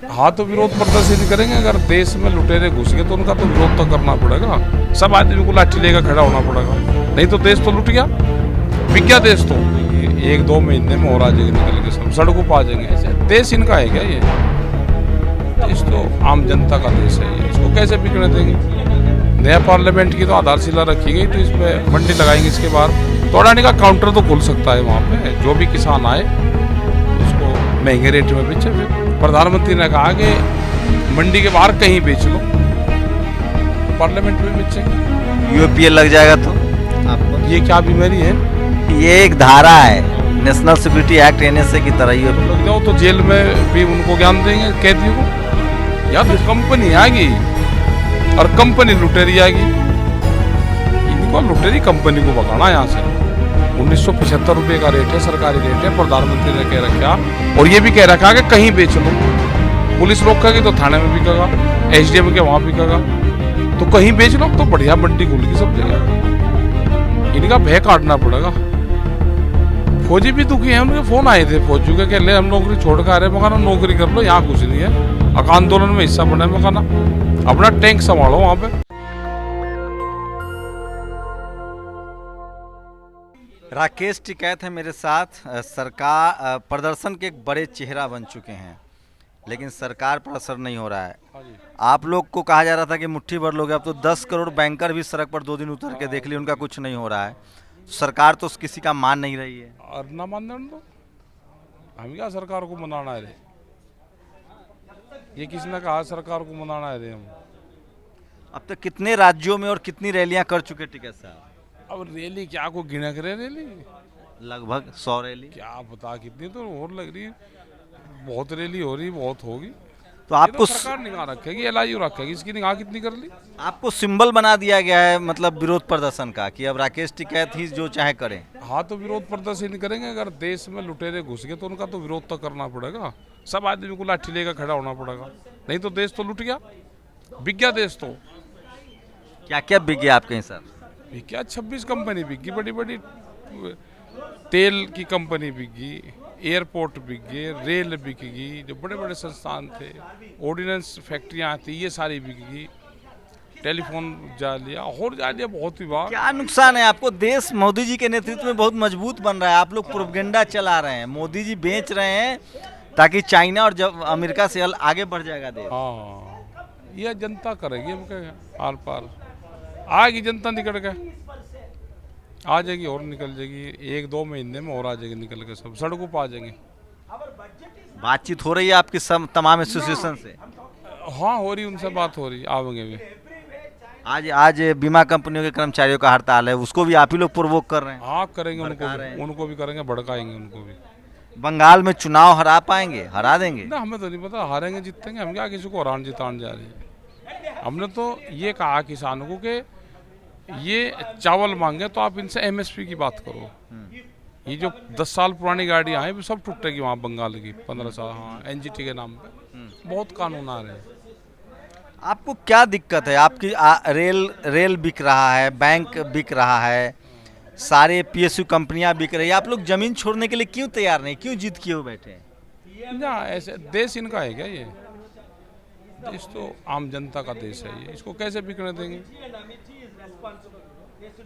हाँ तो विरोध प्रदर्शन करेंगे। अगर देश में लुटेरे घुस गए तो उनका तो विरोध तो करना पड़ेगा। सब आदमी को लाठी लेकर खड़ा होना पड़ेगा, नहीं तो देश तो लुट गया, बिक गया देश। तो ये 1-2 महीने में और आ जाएंगे, निकल के सब सड़कों पर आ जाएंगे। ऐसे देश इनका है क्या? ये देश तो आम जनता का देश है, ये इसको कैसे बिकने देंगे? नया पार्लियामेंट की तो आधारशिला रखी गई, तो इस पर मंडी लगाएंगे। इसके बाद तो अडानी का काउंटर तो खुल सकता है वहाँ पे, जो भी किसान आए उसको महंगे रेट में बेचे। फिर प्रधानमंत्री ने कहा कि मंडी के बाहर कहीं बेच लो, पार्लियामेंट में बेचेंगे। यूपीए लग जाएगा तो आपको? ये क्या बीमारी है? ये एक धारा है, नेशनल सिक्योरिटी एक्ट एनएसए की तरह। ये लग जाओ तो जेल में भी उनको ज्ञान देंगे कैदियों को। या तो कंपनी आएगी और कंपनी लुटेरी आएगी। इनको लुटेरी कंपनी को भगाना यहाँ से। 1975 रुपये का रेट है, सरकारी रेट है। प्रधानमंत्री ने कह रखा, और ये भी कह रखा कि कहीं बेच लो। पुलिस रोकेगी तो थाने में बिकेगा, एसडीएम के वहाँ बिकेगा। तो कहीं बेच लो तो बढ़िया मंडी खुलेगी सब जगह। इनका भय काटना पड़ेगा। फौजी भी दुखी है, उनके फोन आए थे फौजी के, कह ले हम नौकरी छोड़ कर आ रहे। मकाना नौकरी कर लो, यहाँ कुछ नहीं है। आंदोलन में हिस्सा बने, मकाना अपना टैंक संभालो वहाँ पे। राकेश टिकैत है मेरे साथ। सरकार प्रदर्शन के एक बड़े चेहरा बन चुके हैं, लेकिन सरकार पर असर नहीं हो रहा है। आप लोग को कहा जा रहा था कि मुट्ठी भर लोग, अब तो 10 करोड़ बैंकर भी सड़क पर 2 दिन उतर के देख लिए, उनका कुछ नहीं हो रहा है। सरकार तो किसी का मान नहीं रही है। और ना मानने दो, हम क्या सरकार को मनाना है रे? ये किसने कहा सरकार को मनाना है रे? हम अब तक कितने राज्यों में और कितनी रैलियां कर चुके टिकैत साहब? अब रैली क्या को गिना करे? रैली लगभग 100 रैली। क्या पता कितनी, तो और लग रही है। बहुत रैली हो रही, बहुत होगी। तो आपको सरकार निगाह रखेगी, एलआईयू रखेगी। इसकी निगाह कितनी कर ली? आपको सिंबल बना दिया गया है, मतलब विरोध प्रदर्शन का, कि अब राकेश टिकैत ही जो चाहे करें। हाँ तो विरोध प्रदर्शन करेंगे। अगर देश में लुटेरे घुस गए तो उनका तो विरोध तो करना पड़ेगा। सब आदमी को लाठी लेकर खड़ा होना पड़ेगा, नहीं तो देश तो लुट गया, बिक गया देश। तो क्या क्या बिक गया आपके हिसाब से? बिक गया, 26 कंपनी बिक गई, बड़ी बड़ी तेल की कंपनी बिक गई, एयरपोर्ट बिक गए, रेल बिक गई, जो बड़े बड़े संस्थान थे, ऑर्डिनेंस फैक्ट्रियाँ थी, ये सारी बिक गई। टेलीफोन जा लिया, और जा लिया, बहुत विभाग। क्या नुकसान है आपको? देश मोदी जी के नेतृत्व में बहुत मजबूत बन रहा है, आप लोग प्रोपेगेंडा चला रहे हैं, मोदी जी बेच रहे हैं ताकि चाइना और जब अमेरिका से आगे बढ़ जाएगा देश। हाँ, यह जनता करेगी। हम क्या आर पार आएगी जनता निकल के, आ जाएगी और निकल जाएगी। 1-2 महीने में और आ जाएगी निकल के, सब सड़कों पर आ जाएंगे। बातचीत हो रही है आपकी सब तमाम एसोसिएशन से? हाँ हो रही, उनसे बात हो रही, आवेंगे भी। आज बीमा कंपनियों के कर्मचारियों का हड़ताल है, उसको भी आप ही लोग प्रोवोक कर रहे हैं? हाँ करेंगे, उनको भी करेंगे, भड़काएंगे उनको भी। बंगाल में चुनाव हरा पाएंगे? हरा देंगे? ना हमें तो नहीं पता, हारेंगे जीतेंगे। हम क्या किसी को हरान जितान जा रही है? हमने तो ये कहा किसानों को कि ये चावल मांगे तो आप इनसे एमएसपी की बात करो। ये जो 10 साल पुरानी गाड़ियाँ हैं सब टूटेगी वहाँ बंगाल की, 15 साल। हाँ, एनजीटी के नाम पे बहुत कानून आ रहे हैं। आपको क्या दिक्कत है? आपकी रेल बिक रहा है, बैंक बिक रहा है, सारे पीएसयू कंपनियां बिक रही है, आप लोग जमीन छोड़ने के लिए क्यों तैयार नहीं? क्यों जिद किए हुए बैठे हैं? ना ऐसे देश इनका है क्या? ये देश तो आम जनता का देश है, ये इसको कैसे बिकने देंगे?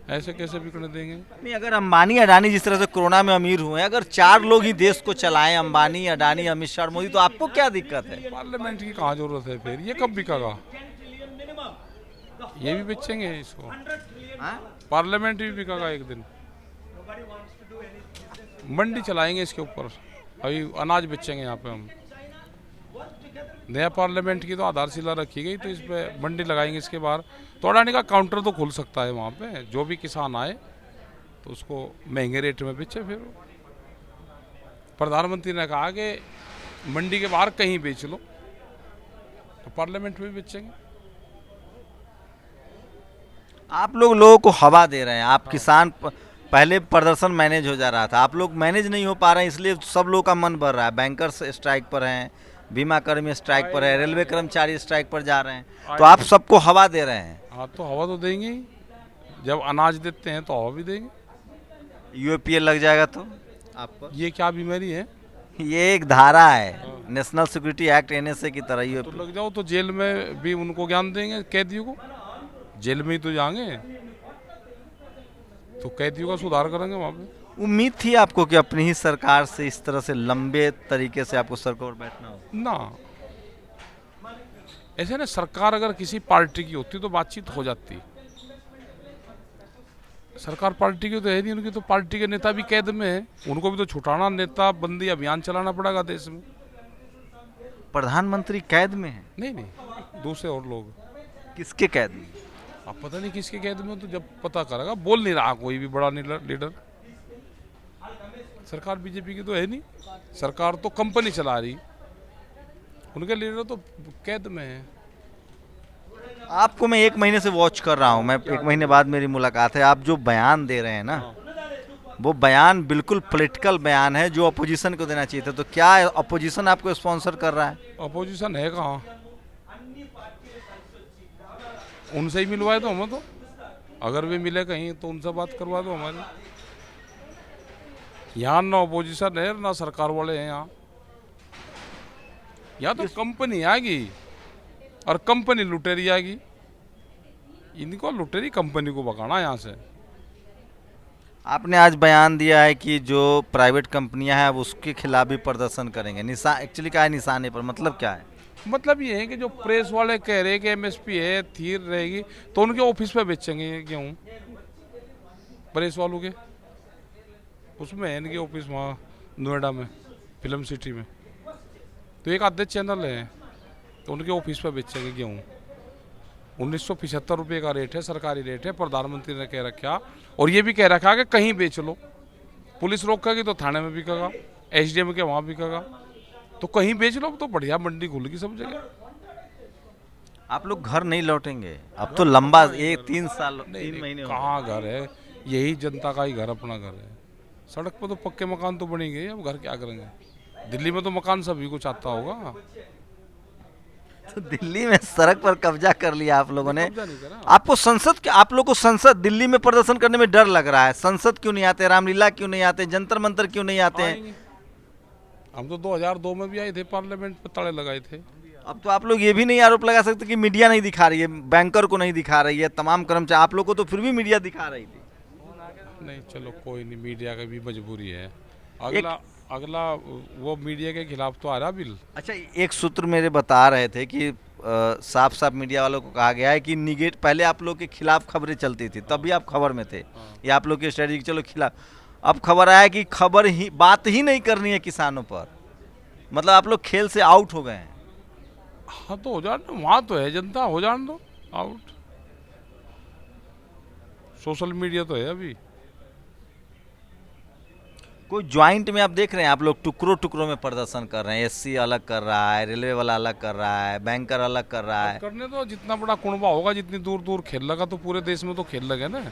ऐसे कैसे बिकने देंगे? नहीं, अगर अंबानी अडानी जिस तरह से कोरोना में अमीर हुए, अगर 4 लोग ही देश को चलाएं, अंबानी अडानी अमित शाह मोदी, तो आपको क्या दिक्कत है? पार्लियामेंट की कहाँ जरूरत है फिर? ये कब बिकेगा? ये भी बेचेंगे इसको। पार्लियामेंट भी बिकेगा एक दिन। मंडी चलाएंगे इसके ऊपर, अभी अनाज बेचेंगे यहाँ पे हम। नया पार्लियामेंट की तो आधारशिला रखी गई, तो इस पे मंडी लगाएंगे। इसके बाद तो अडानी का काउंटर तो खुल सकता है वहाँ पे, जो भी किसान आए तो उसको महंगे रेट में बेचे। फिर प्रधानमंत्री ने कहा कि मंडी के बाहर कहीं बेच लो, तो पार्लियामेंट में बेचेंगे। आप लोगों को हवा दे रहे हैं। आप किसान पहले प्रदर्शन मैनेज हो जा रहा था, आप लोग मैनेज नहीं हो पा रहे हैं, इसलिए सब लोगों का मन बढ़ रहा है। बैंकर्स स्ट्राइक पर हैं, बीमा कर्मी स्ट्राइक पर है, रेलवे कर्मचारी स्ट्राइक पर जा रहे हैं, तो आप सबको हवा दे रहे हैं। हाँ तो हवा तो देंगे ही, जब अनाज देते हैं तो हवा भी देंगे। यूपीए लग जाएगा तो आपको? ये क्या बीमारी है? ये एक धारा है नेशनल सिक्योरिटी एक्ट एनएसए की तरह ही तो लग जाओ तो जेल में भी उनको ज्ञान देंगे कैदियों को, जेल में ही तो जाएंगे तो कैदियों का सुधार करेंगे वहाँ पे। उम्मीद थी आपको कि अपनी ही सरकार से इस तरह से लंबे तरीके से आपको सर पर बैठना हो? ना ऐसे ना, सरकार अगर किसी पार्टी की होती तो बातचीत हो जाती। सरकार पार्टी की तो है नहीं, उनकी तो पार्टी के नेता भी कैद में है, उनको भी तो छुटाना, नेता बंदी अभियान चलाना पड़ेगा देश में। प्रधानमंत्री कैद में है? नहीं नहीं, दूसरे और लोग। किसके कैद में? अब पता नहीं किसके कैद में, तो जब पता करेगा। बोल नहीं रहा कोई भी बड़ा लीडर। सरकार बीजेपी की तो है नहीं, सरकार तो कंपनी चला रही, उनके लीडर तो कैद में है। आपको मैं 1 महीने से वॉच कर रहा हूँ, मैं 1 महीने बाद मेरी मुलाकात है। आप जो बयान दे रहे हैं ना, वो बयान बिल्कुल पॉलिटिकल बयान है जो अपोजिशन को देना चाहिए था। तो क्या अपोजिशन आपको स्पॉन्सर कर रहा है? अपोजिशन है कहाँ, उनसे ही मिलवाए तो हमें, तो अगर भी मिले कहीं तो उनसे बात करवा दो हमारी। यहाँ ना अपोजिशन है ना सरकार वाले हैं यहाँ तो कंपनी आ गई और कंपनी लुटेरी आ गई। इनको लुटेरी कंपनी को भगाना यहाँ से। आपने आज बयान दिया है कि जो प्राइवेट कंपनियां हैं अब उसके खिलाफ भी प्रदर्शन करेंगे। निशान एक्चुअली क्या है, निशाने पर मतलब क्या है? मतलब ये है कि जो प्रेस वाले कह रहे हैं कि एमएसपी है, थीर रहेगी, तो उनके ऑफिस पे बेचेंगे गेहूँ प्रेस वालों के। उसमें है इनके ऑफिस वहाँ नोएडा में, फिल्म सिटी में, तो एक आधे चैनल है, तो उनके ऑफिस पे बेचेंगे गेहूँ। 1975 रुपये का रेट है, सरकारी रेट है, प्रधानमंत्री ने कह रखा। और ये भी कह रखा कि कहीं बेच लो, पुलिस रोकेगी तो थाने में बिकेगा, एसडीएम के वहाँ बिकेगा, तो कहीं बेच लो तो बढ़िया मंडी खुलेगी सब जगह। आप लोग घर नहीं लौटेंगे अब तो? लंबा 3 साल 3 महीने हो गए। कहाँ घर है, यही जनता का ही घर अपना घर है। सड़क पर तो पक्के मकान तो बनेंगे, अब घर क्या करेंगे? दिल्ली में तो मकान सभी को चाहता होगा। तो दिल्ली में सड़क पर कब्जा कर लिया आप लोगों ने। कब्जा नहीं करा। आपको संसद के, आप लोग को संसद, दिल्ली में प्रदर्शन करने में डर लग रहा है। संसद क्यों नहीं आते? रामलीला क्यों नहीं आते? जंतर मंतर क्यों नहीं आते हैं? आएंगे। हम तो 2002 में भी आए थे, पार्लियामेंट पे ताले लगाए थे। अब तो आप लोग ये भी नहीं आरोप लगा सकते कि मीडिया नहीं दिखा रही है, बैंकर को नहीं दिखा रही है, तमाम कर्मचारी, आप लोग को तो फिर भी मीडिया दिखा रही थी। नहीं चलो कोई नहीं, मीडिया की भी मजबूरी है। अगला वो मीडिया के खिलाफ तो आ रहा बिल। अच्छा, एक सूत्र मेरे बता रहे थे कि साफ साफ मीडिया वालों को कहा गया है कि निगेट, पहले आप लोग के खिलाफ खबरें चलती थी, तभी आप खबर में थे, या आप लोग की स्ट्रेटजी चलो खिलाफ। अब खबर आया कि खबर ही, बात ही नहीं करनी है किसानों पर, मतलब आप लोग खेल से आउट हो गए हैं। हाँ तो हो जाने दो, वहाँ तो है जनता, हो जाने दो आउट। सोशल मीडिया तो है अभी। कोई ज्वाइंट में आप देख रहे हैं, आप लोग टुकड़ों टुकड़ों में प्रदर्शन कर रहे हैं, एससी अलग कर रहा है, रेलवे वाला अलग कर रहा है, बैंकर अलग कर रहा है। करने दो, जितना बड़ा कुनबा होगा, जितनी दूर दूर खेल लगा, तो पूरे देश में तो खेल लगे ना,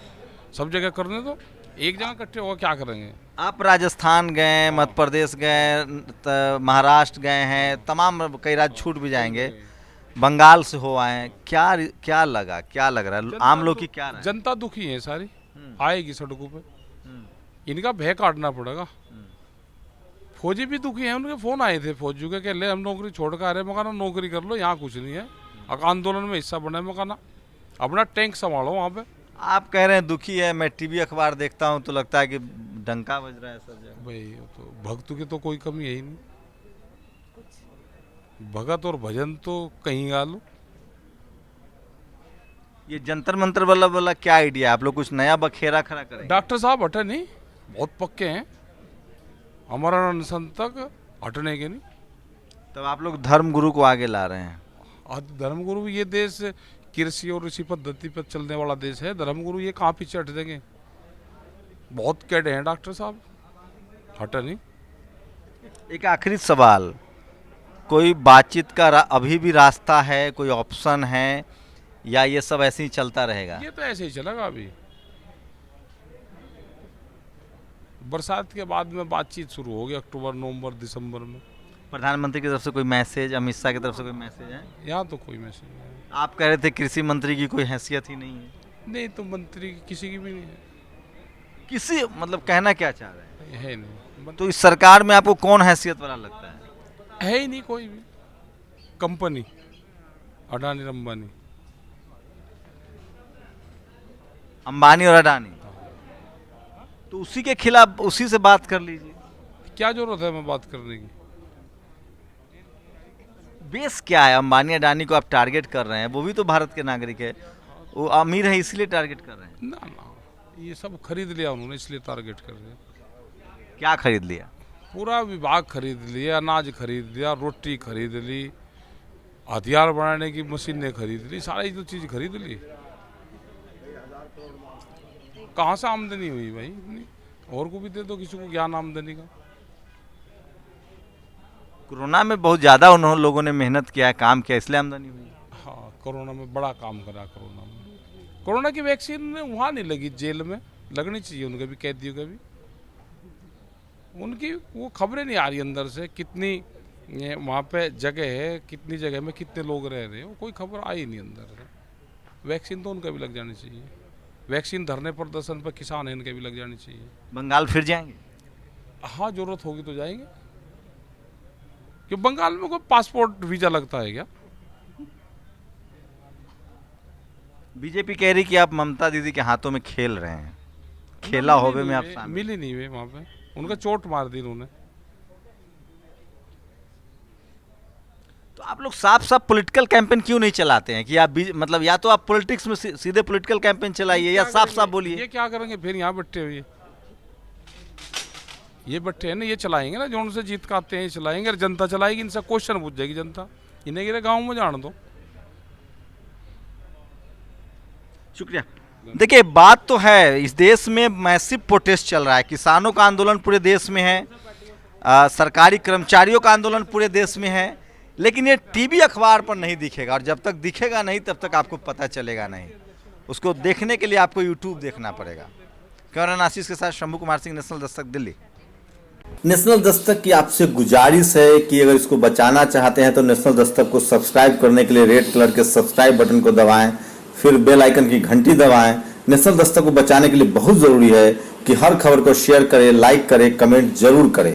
सब जगह करने दो। एक जगह इकट्ठे होगा क्या करेंगे? आप राजस्थान गए, मध्य प्रदेश गए, महाराष्ट्र गए हैं, तमाम कई राज्य छूट भी जाएंगे, बंगाल से हो आए, क्या लगा, क्या लग रहा है आम लोग की, क्या राय? जनता दुखी है सारी, आएगी सड़कों पे, इनका भय काटना पड़ेगा। फौजी भी दुखी हैं, उनके फोन आए थे फौजी के, कह ले हम नौकरी छोड़ कर आ रहे, मकाना नौकरी कर लो, यहाँ कुछ नहीं है, आंदोलन में हिस्सा बने, मकाना अपना टैंक संभालो वहाँ पे। आप कह रहे हैं दुखी है, मैं टीवी अखबार देखता हूँ तो लगता है कि डंका बज रहा है सब जगह। भाई तो भक्त की तो कोई कमी है ही नहीं, भगत और भजन तो कहीं गा लो। ये जंतर मंतर वाला क्या आइडिया, आप लोग कुछ नया बखेरा खड़ा करें? डॉक्टर साहब हटे नहीं, बहुत पक्के हैं, हमारा अनशन तक हटने के नहीं। तब आप लोग धर्म गुरु को आगे ला रहे हैं। आज धर्मगुरु, ये देश कृषि और इसी पद्धति पर चलने वाला देश है, धर्मगुरु ये कहाँ पीछे हट देंगे? बहुत कैडे हैं डॉक्टर साहब, हटे नहीं। एक आखिरी सवाल, कोई बातचीत का अभी भी रास्ता है, कोई ऑप्शन है, या ये सब ऐसे ही चलता रहेगा? ये तो ऐसे ही चलेगा। अभी बरसात के बाद में बातचीत शुरू होगी, अक्टूबर नवंबर दिसंबर में। प्रधानमंत्री की तरफ से कोई मैसेज, अमित शाह की तरफ से कोई मैसेज है? यहाँ तो कोई मैसेज नहीं है। आप कह रहे थे कृषि मंत्री की कोई हैसियत ही नहीं है। नहीं तो मंत्री किसी की भी नहीं है। किसी मतलब कहना क्या चाह रहे हैं? है नहीं, तो इस सरकार में आपको कौन हैसियत वाला लगता है? है ही नहीं कोई भी कंपनी, अडानी अंबानी। अंबानी और अडानी, तो उसी के खिलाफ उसी से बात कर लीजिए। क्या जरूरत है मैं बात करने की? बेस क्या है? अंबानी अडानी को आप टारगेट कर रहे हैं, वो भी तो भारत के नागरिक है, वो अमीर है इसलिए टारगेट कर रहे हैं। ना ना, ये सब खरीद लिया उन्होंने इसलिए टारगेट कर रहे हैं। क्या खरीद लिया? पूरा विभाग खरीद लिया, अनाज खरीद लिया, रोटी खरीद ली, हथियार बनाने की मशीनें खरीद ली, सारी तो चीज खरीद ली। कहाँ से आमदनी हुई भाई इतनी? और को भी दे दो किसी को ज्ञान आमदनी का। कोरोना में बहुत ज़्यादा उन्होंने लोगों ने मेहनत किया है, काम किया, इसलिए आमदनी हुई। हाँ, कोरोना में बड़ा काम करा। कोरोना की वैक्सीन वहाँ नहीं लगी, जेल में लगनी चाहिए उनके भी, कैदियों के भी। उनकी वो खबरें नहीं आ रही अंदर से, कितनी वहाँ पे जगह है, कितनी जगह में कितने लोग रह रहे हैं, कोई खबर आई नहीं अंदर से। वैक्सीन तो उनका भी लग जानी चाहिए। वैक्सीन धरने प्रदर्शन पर किसान है, इनके भी लग जानी चाहिए। बंगाल फिर जाएंगे? हाँ, जरूरत होगी तो जाएंगे। कि बंगाल में कोई पासपोर्ट वीजा लगता है क्या? बीजेपी कह रही कि आप ममता दीदी के हाथों में खेल रहे हैं, खेला होवे में आप शामिल। मिल ही नहीं हुए वहाँ पे, उनका चोट मार दी उन्होंने। तो आप लोग साफ साफ पॉलिटिकल कैंपेन क्यों नहीं चलाते हैं कि आप मतलब या तो आप पॉलिटिक्स में सीधे पॉलिटिकल कैंपेन चलाइए या साफ साफ बोलिए। ये क्या करेंगे फिर? यहाँ बैठे हुए ये बैठे हैं ना, ये चलाएंगे ना, जो उनसे जीत का आते हैं ये चलाएंगे, और जनता चलाएगी, इनसे क्वेश्चन पूछ जाएगी जनता। इन्हें गिरे गाँव में जान दो। शुक्रिया। देखिए, बात तो है, इस देश में मैसिव प्रोटेस्ट चल रहा है, किसानों का आंदोलन पूरे देश में है, सरकारी कर्मचारियों का आंदोलन पूरे देश में है, लेकिन ये टीवी अखबार पर नहीं दिखेगा, और जब तक दिखेगा नहीं तब तक आपको पता चलेगा नहीं। उसको देखने के लिए आपको यूट्यूब देखना पड़ेगा। कैमरामैन आशीष के साथ शंभू कुमार सिंह, नेशनल दस्तक, दिल्ली। नेशनल दस्तक की आपसे गुजारिश है कि अगर इसको बचाना चाहते हैं तो नेशनल दस्तक को सब्सक्राइब करने के लिए रेड कलर के सब्सक्राइब बटन को दबाएं, फिर बेल आइकन की घंटी दबाएं। नेशनल दस्तक को बचाने के लिए बहुत जरूरी है कि हर खबर को शेयर करें, लाइक करें, कमेंट जरूर करें।